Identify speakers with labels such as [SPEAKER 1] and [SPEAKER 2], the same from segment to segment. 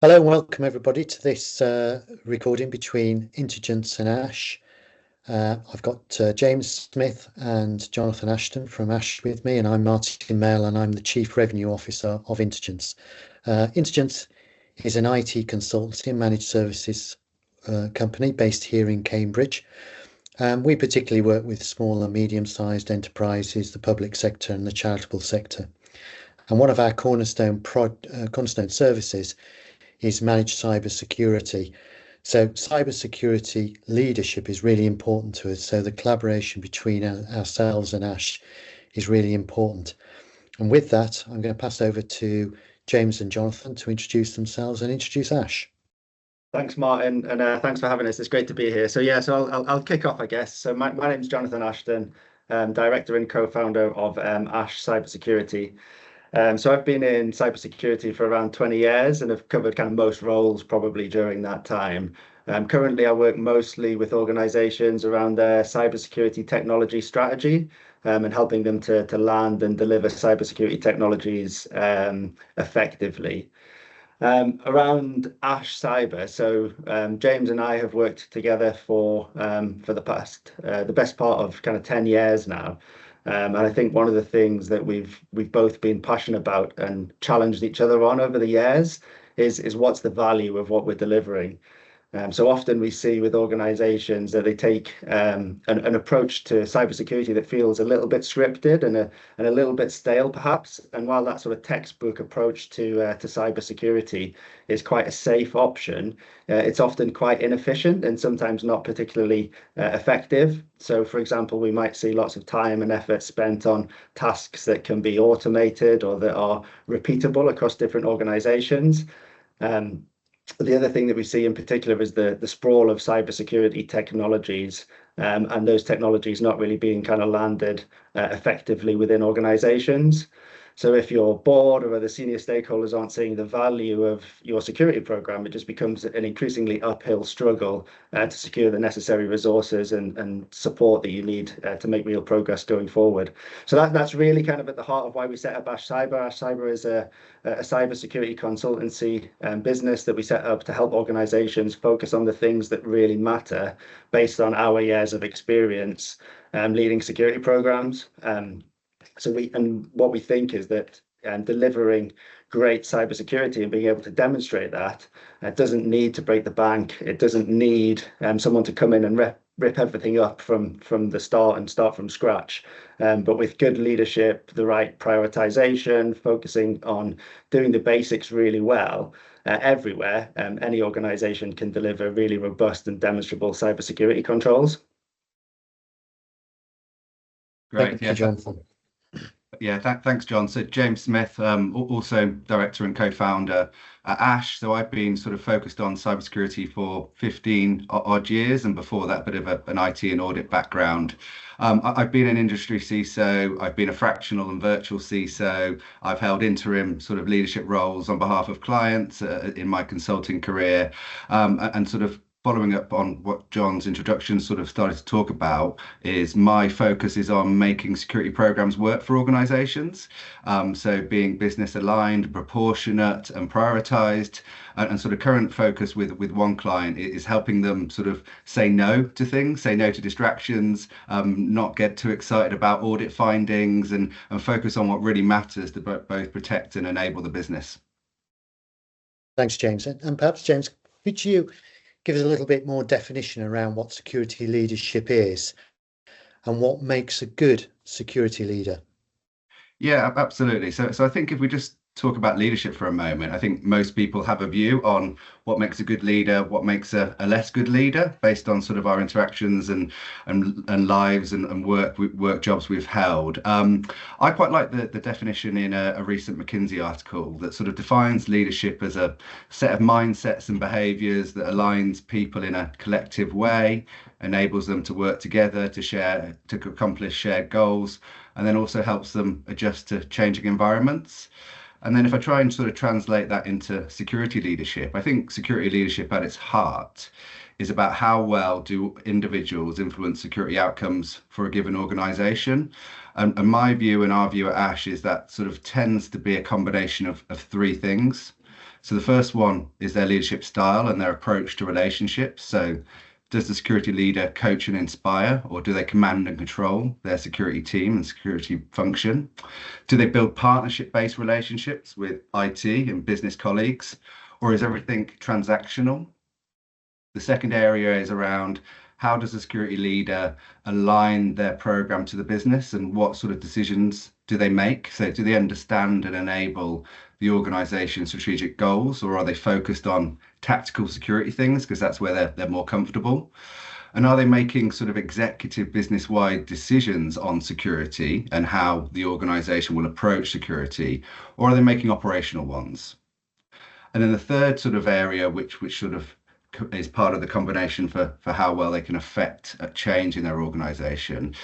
[SPEAKER 1] Hello and welcome everybody to this recording between Intergence and Ash. I've got James Smith and Jonathan Ashton from Ash with me, and I'm Martin Mail and I'm the Chief Revenue Officer of Intergence. Intergence is an IT consultancy and managed services company based here in Cambridge. We particularly work with small and medium-sized enterprises, the public sector and the charitable sector. And one of our cornerstone services is managed cybersecurity. So cybersecurity leadership is really important to us. So the collaboration between ourselves and Ash is really important. And with that, I'm going to pass over to James and Jonathan to introduce themselves and introduce Ash.
[SPEAKER 2] Thanks, Martin, and thanks for having us. It's great to be here. So I'll kick off, I guess. So my name's Jonathan Ashton, director and co-founder of Ash Cybersecurity. So I've been in cybersecurity for around 20 years and have covered kind of most roles probably during that time. Currently, I work mostly with organizations around their cybersecurity technology strategy and helping them to land and deliver cybersecurity technologies effectively. Around Ash Cyber, so James and I have worked together for the best part of kind of 10 years now. And I think one of the things that we've both been passionate about and challenged each other on over the years is what's the value of what we're delivering. So often we see with organizations that they take an approach to cybersecurity that feels a little bit scripted and a little bit stale, perhaps. And while that sort of textbook approach to cybersecurity is quite a safe option, it's often quite inefficient and sometimes not particularly effective. So, for example, we might see lots of time and effort spent on tasks that can be automated or that are repeatable across different organizations. The other thing that we see in particular is the sprawl of cybersecurity technologies and those technologies not really being kind of landed effectively within organizations. So if your board or other senior stakeholders aren't seeing the value of your security program, it just becomes an increasingly uphill struggle to secure the necessary resources and support that you need to make real progress going forward. So that's really kind of at the heart of why we set up Ash Cyber. Ash Cyber is a cybersecurity consultancy business that we set up to help organizations focus on the things that really matter based on our years of experience leading security programs. What we think is that delivering great cybersecurity and being able to demonstrate that doesn't need to break the bank. It doesn't need someone to come in and rip everything up from the start and start from scratch. But with good leadership, the right prioritization, focusing on doing the basics really well everywhere, any organization can deliver really robust and demonstrable cybersecurity controls.
[SPEAKER 1] Great. Thank you, Jonathan.
[SPEAKER 3] Thanks, John. So James Smith, also director and co-founder at Ash. So I've been sort of focused on cybersecurity for 15 odd years, and before that, a bit of an IT and audit background. I've been an industry CISO, I've been a fractional and virtual CISO, I've held interim sort of leadership roles on behalf of clients in my consulting career, and sort of following up on what John's introduction sort of started to talk about, is my focus is on making security programs work for organizations. So being business aligned, proportionate and prioritized, and sort of current focus with one client is helping them sort of say no to things, say no to distractions, not get too excited about audit findings, and focus on what really matters to both protect and enable the business.
[SPEAKER 1] Thanks, James. And perhaps, James, could you give us a little bit more definition around what security leadership is and what makes a good security leader?
[SPEAKER 3] Yeah, absolutely. So I think if we just talk about leadership for a moment, I think most people have a view on what makes a good leader, what makes a less good leader, based on sort of our interactions and lives and work jobs we've held. I quite like the definition in a recent McKinsey article that sort of defines leadership as a set of mindsets and behaviors that aligns people in a collective way, enables them to work together to accomplish shared goals, and then also helps them adjust to changing environments. And then if I try and sort of translate that into security leadership, I think security leadership at its heart is about how well do individuals influence security outcomes for a given organization. And my view and our view at Ash is that sort of tends to be a combination of three things. So the first one is their leadership style and their approach to relationships. So does the security leader coach and inspire, or do they command and control their security team and security function? Do they build partnership-based relationships with IT and business colleagues, or is everything transactional? The second area is around how does the security leader align their program to the business, and what sort of decisions do they make? So do they understand and enable the organization's strategic goals, or are they focused on tactical security things because that's where they're more comfortable? And are they making sort of executive business-wide decisions on security and how the organization will approach security, or are they making operational ones? And then the third sort of area, which sort of is part of the combination for how well they can affect a change in their organization,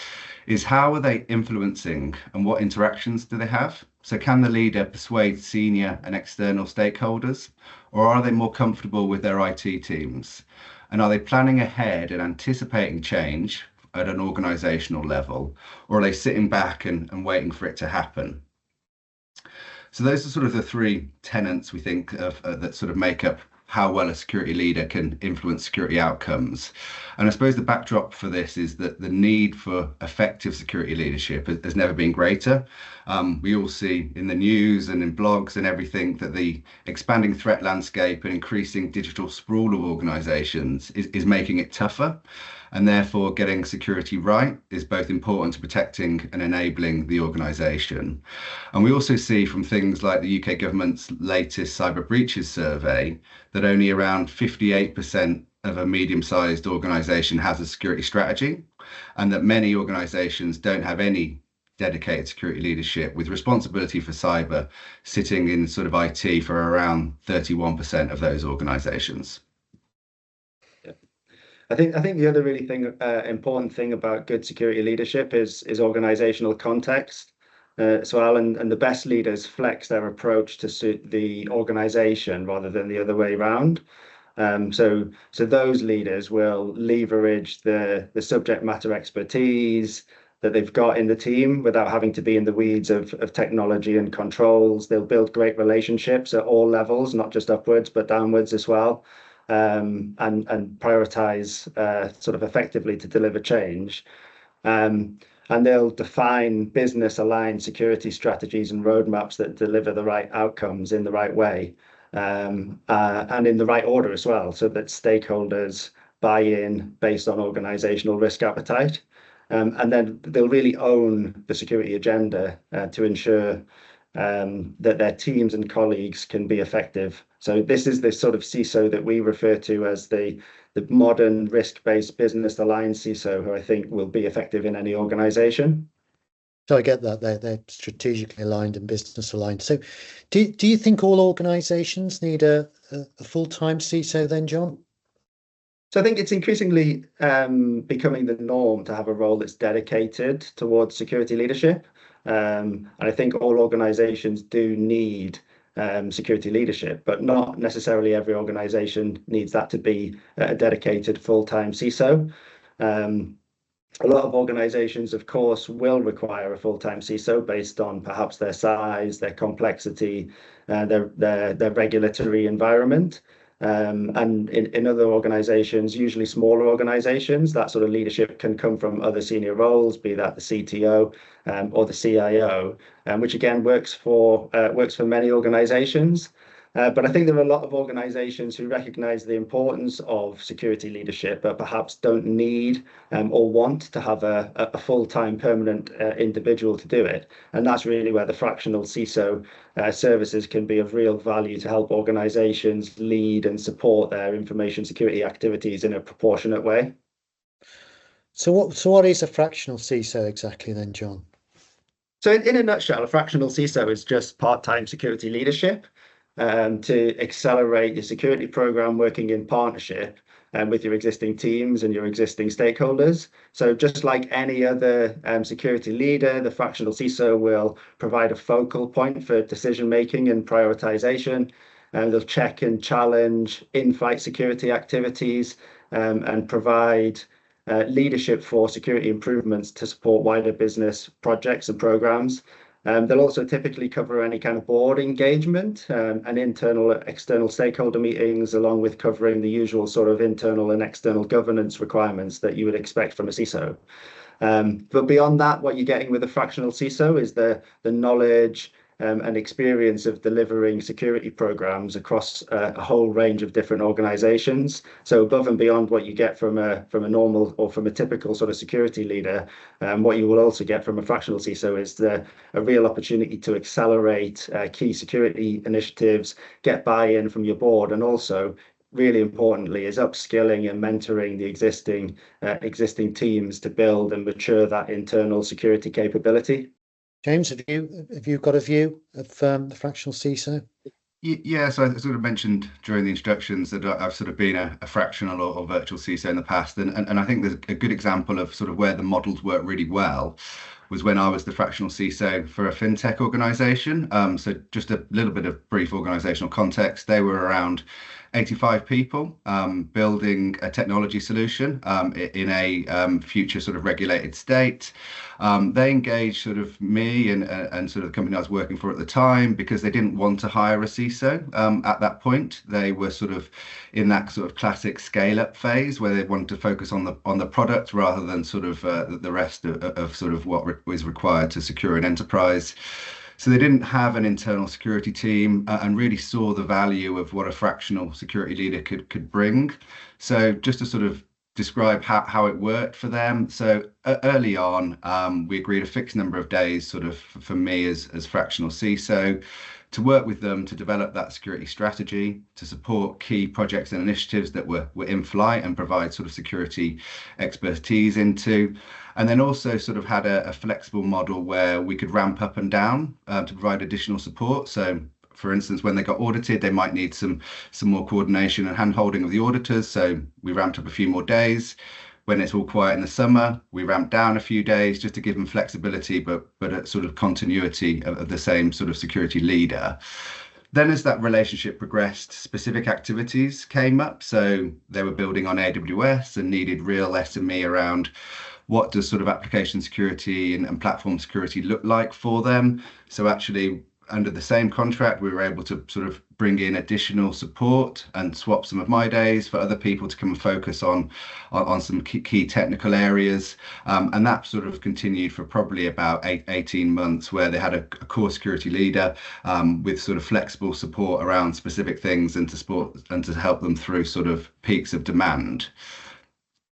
[SPEAKER 3] is how are they influencing and what interactions do they have? So can the leader persuade senior and external stakeholders, or are they more comfortable with their IT teams? And are they planning ahead and anticipating change at an organizational level, or are they sitting back and waiting for it to happen? So those are sort of the three tenets we think of that sort of make up how well a security leader can influence security outcomes. And I suppose the backdrop for this is that the need for effective security leadership has never been greater. We all see in the news and in blogs and everything that the expanding threat landscape and increasing digital sprawl of organizations is making it tougher. And therefore, getting security right is both important to protecting and enabling the organisation. And we also see from things like the UK government's latest cyber breaches survey that only around 58% of a medium-sized organisation has a security strategy, and that many organisations don't have any dedicated security leadership, with responsibility for cyber sitting in sort of IT for around 31% of those organisations.
[SPEAKER 2] I think the other really important thing about good security leadership is organizational context. So Alan, and the best leaders flex their approach to suit the organization rather than the other way around. So those leaders will leverage the subject matter expertise that they've got in the team without having to be in the weeds of technology and controls. They'll build great relationships at all levels, not just upwards, but downwards as well. And prioritize sort of effectively to deliver change. And they'll define business-aligned security strategies and roadmaps that deliver the right outcomes in the right way, and in the right order as well, so that stakeholders buy in based on organizational risk appetite. And then they'll really own the security agenda to ensure that their teams and colleagues can be effective. So this is the sort of CISO that we refer to as the modern risk-based business-aligned CISO, who I think will be effective in any organization.
[SPEAKER 1] So I get that they're strategically aligned and business aligned. So do you think all organizations need a full-time CISO then, John?
[SPEAKER 2] So I think it's increasingly becoming the norm to have a role that's dedicated towards security leadership. And I think all organizations do need security leadership, but not necessarily every organization needs that to be a dedicated full-time CISO. A lot of organizations, of course, will require a full-time CISO based on perhaps their size, their complexity, their regulatory environment. And in other organizations, usually smaller organizations, that sort of leadership can come from other senior roles, be that the CTO or the CIO, which again works for many organizations. But I think there are a lot of organizations who recognize the importance of security leadership, but perhaps don't need or want to have a full-time permanent individual to do it. And that's really where the fractional CISO services can be of real value to help organizations lead and support their information security activities in a proportionate way.
[SPEAKER 1] So what is a fractional CISO exactly then, John?
[SPEAKER 2] So in a nutshell, a fractional CISO is just part-time security leadership. To accelerate your security program working in partnership with your existing teams and your existing stakeholders. So just like any other security leader, the fractional CISO will provide a focal point for decision making and prioritization. They'll check and challenge in-flight security activities and provide leadership for security improvements to support wider business projects and programs. They'll also typically cover any kind of board engagement and internal, external stakeholder meetings, along with covering the usual sort of internal and external governance requirements that you would expect from a CISO. But beyond that, what you're getting with a fractional CISO is the knowledge and experience of delivering security programs across a whole range of different organizations. So above and beyond what you get from a normal or from a typical sort of security leader, what you will also get from a fractional CISO is a real opportunity to accelerate key security initiatives, get buy-in from your board, and also really importantly is upskilling and mentoring the existing teams to build and mature that internal security capability.
[SPEAKER 1] James, have you got a view of the fractional CISO?
[SPEAKER 3] Yeah, so I sort of mentioned during the introductions that I've sort of been a fractional or virtual CISO in the past, and I think there's a good example of sort of where the models work really well was when I was the fractional CISO for a fintech organization. So just a little bit of brief organizational context. They were around 85 people building a technology solution in a future sort of regulated state. They engaged sort of me and sort of the company I was working for at the time because they didn't want to hire a CISO at that point. They were sort of in that sort of classic scale-up phase where they wanted to focus on the product rather than sort of the rest of sort of what was required to secure an enterprise. So they didn't have an internal security team and really saw the value of what a fractional security leader could bring. So just to sort of describe how it worked for them. So early on, we agreed a fixed number of days sort of for me as fractional CISO to work with them to develop that security strategy, to support key projects and initiatives that were in flight and provide sort of security expertise into. And then also sort of had a flexible model where we could ramp up and down to provide additional support. So for instance, when they got audited, they might need some more coordination and hand-holding of the auditors. So we ramped up a few more days. When it's all quiet in the summer, we ramped down a few days just to give them flexibility, but a sort of continuity of the same sort of security leader. Then as that relationship progressed, specific activities came up. So they were building on AWS and needed real SME around what does sort of application security and platform security look like for them. So actually, under the same contract, we were able to sort of bring in additional support and swap some of my days for other people to come and focus on some key technical areas. And that sort of continued for probably about 18 months, where they had a core security leader with sort of flexible support around specific things and to support and to help them through sort of peaks of demand.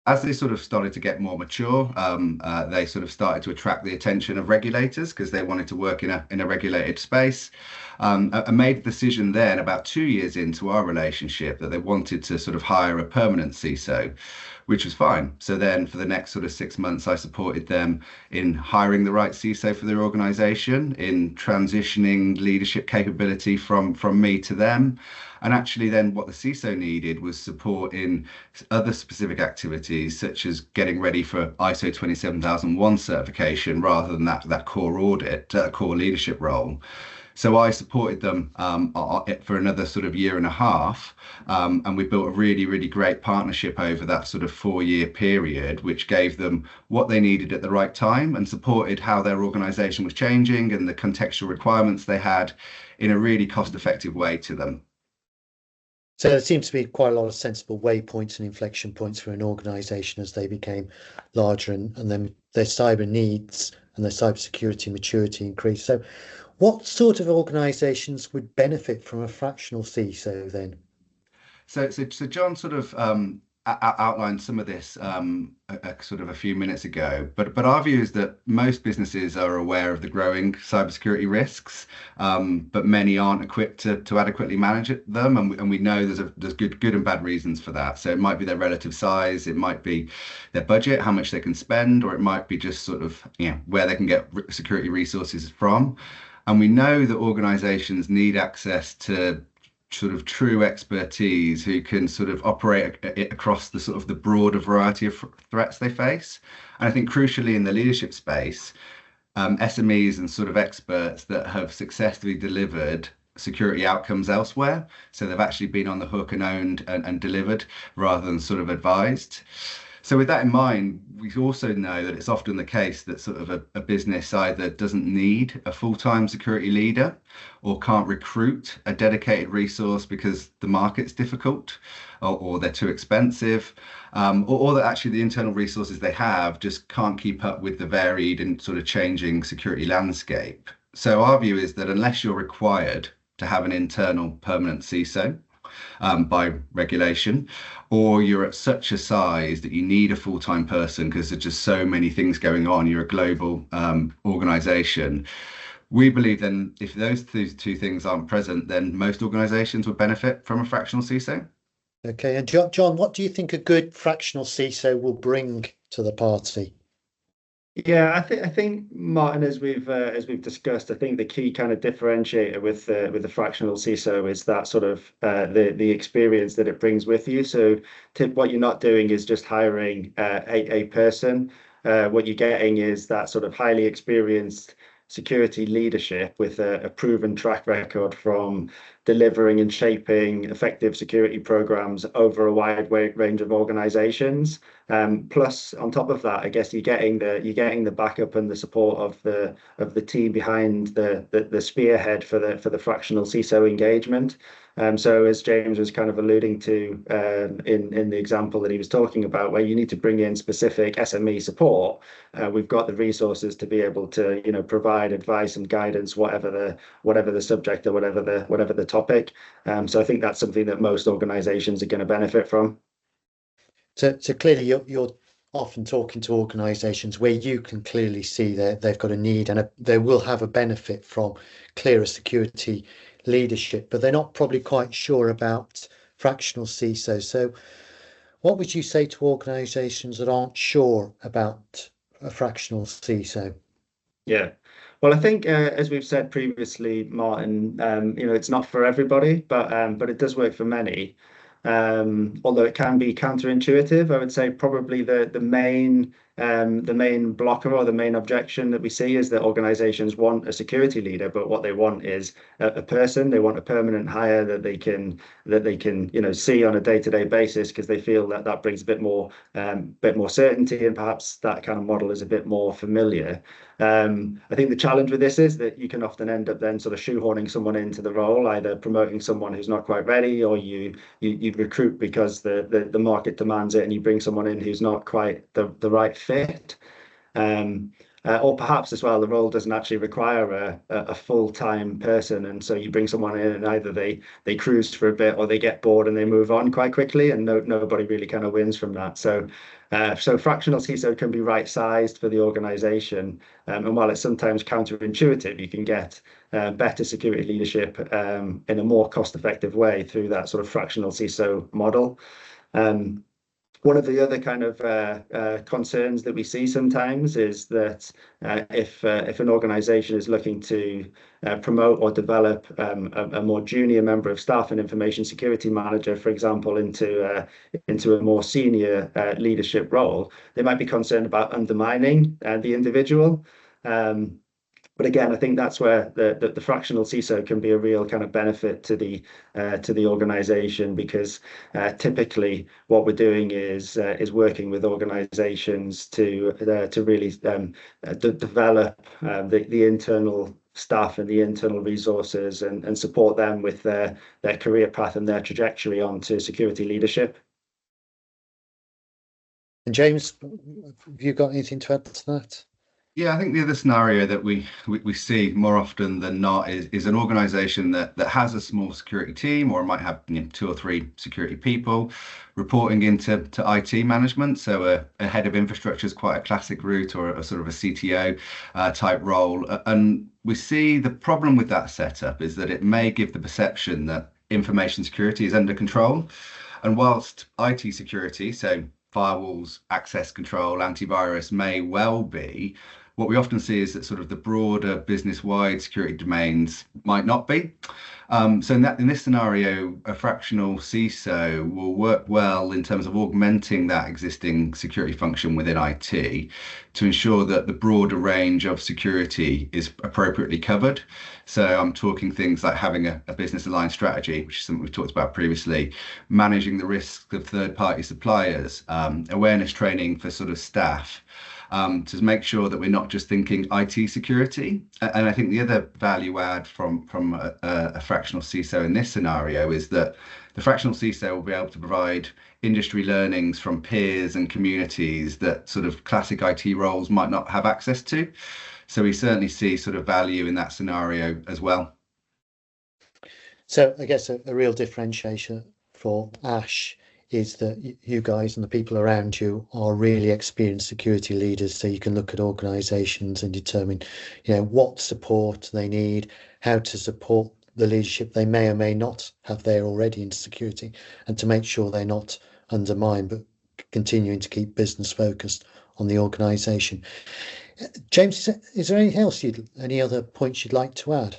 [SPEAKER 3] As they sort of started to get more mature, they sort of started to attract the attention of regulators because they wanted to work in a regulated space. I made the decision then, about 2 years into our relationship, that they wanted to sort of hire a permanent CISO, which was fine. So then for the next sort of 6 months, I supported them in hiring the right CISO for their organization, in transitioning leadership capability from me to them. And actually then what the CISO needed was support in other specific activities, such as getting ready for ISO 27001 certification rather than that core audit, core leadership role. So I supported them for another sort of year and a half, and we built a really, really great partnership over that sort of 4-year period, which gave them what they needed at the right time and supported how their organization was changing and the contextual requirements they had in a really cost-effective way to them.
[SPEAKER 1] So there seems to be quite a lot of sensible waypoints and inflection points for an organization as they became larger and then their cyber needs and their cybersecurity maturity increased. So what sort of organizations would benefit from a fractional CISO then? So
[SPEAKER 3] John sort of outlined some of this sort of a few minutes ago, but our view is that most businesses are aware of the growing cybersecurity risks, but many aren't equipped to adequately manage them, and we know there's good and bad reasons for that. So it might be their relative size, it might be their budget, how much they can spend, or it might be just sort of where they can get security resources from. And we know that organizations need access to sort of true expertise who can sort of operate across the sort of the broader variety of threats they face. And I think crucially in the leadership space, SMEs and sort of experts that have successfully delivered security outcomes elsewhere. So they've actually been on the hook and owned and delivered rather than sort of advised. So with that in mind, we also know that it's often the case that sort of a business either doesn't need a full-time security leader or can't recruit a dedicated resource because the market's difficult or they're too expensive, or that actually the internal resources they have just can't keep up with the varied and sort of changing security landscape. So our view is that unless you're required to have an internal permanent CISO, by regulation, or you're at such a size that you need a full-time person because there's just so many things going on, you're a global organization. We believe then if those two things aren't present, then most organizations would benefit from a fractional CISO.
[SPEAKER 1] Okay, and John, what do you think a good fractional CISO will bring to the party?
[SPEAKER 2] Yeah, I think Martin, as we've discussed, I think the key kind of differentiator with the fractional CISO is that sort of the experience that it brings with you. So what you're not doing is just hiring a person. What you're getting is that sort of highly experienced security leadership with a proven track record from delivering and shaping effective security programs over a wide range of organizations. Plus, on top of that, I guess you're getting the backup and the support of the team behind the spearhead for the fractional CISO engagement. So as James was kind of alluding to in the example that he was talking about, where you need to bring in specific SME support, we've got the resources to be able to provide advice and guidance, whatever the subject or whatever the topic. So I think that's something that most organizations are going to benefit from.
[SPEAKER 1] So clearly you're often talking to organizations where you can clearly see that they've got a need and they will have a benefit from clearer security leadership, but they're not probably quite sure about fractional CISO. So what would you say to organizations that aren't sure about a fractional CISO?
[SPEAKER 2] Yeah. Well, I think as we've said previously, Martin, it's not for everybody, but it does work for many. Although it can be counterintuitive, I would say probably the main blocker or the main objection that we see is that organizations want a security leader, but what they want is a person. They want a permanent hire that they can see on a day-to-day basis because they feel that brings a bit more certainty, and perhaps that kind of model is a bit more familiar. I think the challenge with this is that you can often end up then sort of shoehorning someone into the role, either promoting someone who's not quite ready, or you recruit because the market demands it, and you bring someone in who's not quite the right fit. Or perhaps as well, the role doesn't actually require a full-time person, and so you bring someone in and either they cruise for a bit or they get bored and they move on quite quickly, and nobody really kind of wins from that. So fractional CISO can be right-sized for the organization, and while it's sometimes counterintuitive, you can get better security leadership in a more cost-effective way through that sort of fractional CISO model. One of the other kind of concerns that we see sometimes is that if an organization is looking to promote or develop a more junior member of staff, an information security manager, for example, into a more senior leadership role, they might be concerned about undermining the individual. But again, I think that's where the fractional CISO can be a real kind of benefit to the organization, because typically what we're doing is working with organizations to really develop the internal staff and the internal resources and support them with their career path and their trajectory onto security leadership.
[SPEAKER 1] And James, have you got anything to add to that?
[SPEAKER 3] Yeah, I think the other scenario that we see more often than not is an organization that has a small security team, or might have 2 or 3 security people reporting into IT management. So a head of infrastructure is quite a classic route, or a sort of a CTO type role. And we see the problem with that setup is that it may give the perception that information security is under control. And whilst IT security, so firewalls, access control, antivirus may well be, What we often see is that sort of the broader business-wide security domains might not be. So in this scenario, a fractional CISO will work well in terms of augmenting that existing security function within IT to ensure that the broader range of security is appropriately covered. So I'm talking things like having a business aligned strategy, which is something we've talked about previously, managing the risks of third-party suppliers, awareness training for sort of staff, to make sure that we're not just thinking IT security. And I think the other value add from a fractional CISO in this scenario is that the fractional CISO will be able to provide industry learnings from peers and communities that sort of classic IT roles might not have access to. So we certainly see sort of value in that scenario as well.
[SPEAKER 1] So I guess a real differentiation for Ash is that you guys and the people around you are really experienced security leaders, so you can look at organizations and determine, what support they need, how to support the leadership they may or may not have there already in security, and to make sure they're not undermined, but continuing to keep business focused on the organization. James, is there anything else any other points you'd like to add?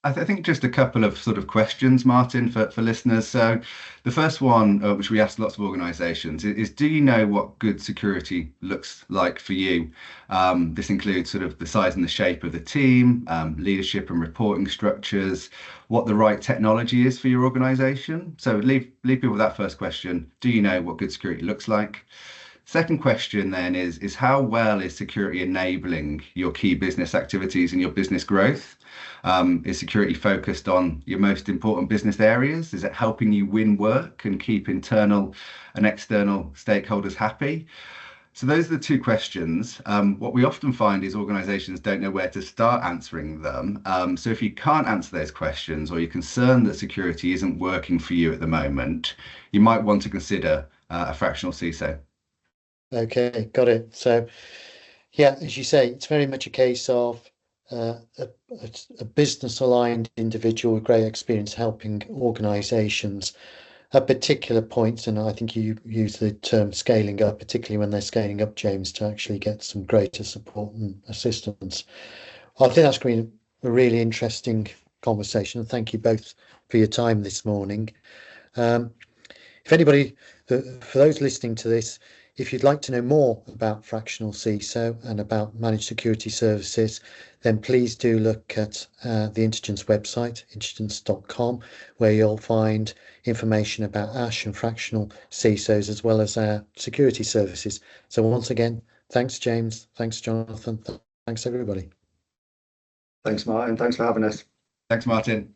[SPEAKER 3] I think just a couple of sort of questions, Martin, for listeners. So the first one, which we ask lots of organizations, is do you know what good security looks like for you? This includes sort of the size and the shape of the team, leadership and reporting structures, what the right technology is for your organization. So leave people with that first question. Do you know what good security looks like? Second question then is how well is security enabling your key business activities and your business growth? Is security focused on your most important business areas? Is it helping you win work and keep internal and external stakeholders happy? So those are the two questions. What we often find is organizations don't know where to start answering them. So if you can't answer those questions, or you're concerned that security isn't working for you at the moment, you might want to consider a fractional CISO.
[SPEAKER 1] Okay, got it. So, yeah, as you say, it's very much a case of a business-aligned individual with great experience helping organisations at particular points, and I think you use the term scaling up, particularly when they're scaling up, James, to actually get some greater support and assistance. I think that's been a really interesting conversation, and thank you both for your time this morning. If anybody, for those listening to this, if you'd like to know more about fractional CISO and about managed security services, then please do look at the Intergence website, intergence.com, where you'll find information about Ash and fractional CISOs, as well as our security services. So once again, thanks, James. Thanks, Jonathan. Thanks, everybody.
[SPEAKER 2] Thanks, Martin. Thanks for having us.
[SPEAKER 3] Thanks, Martin.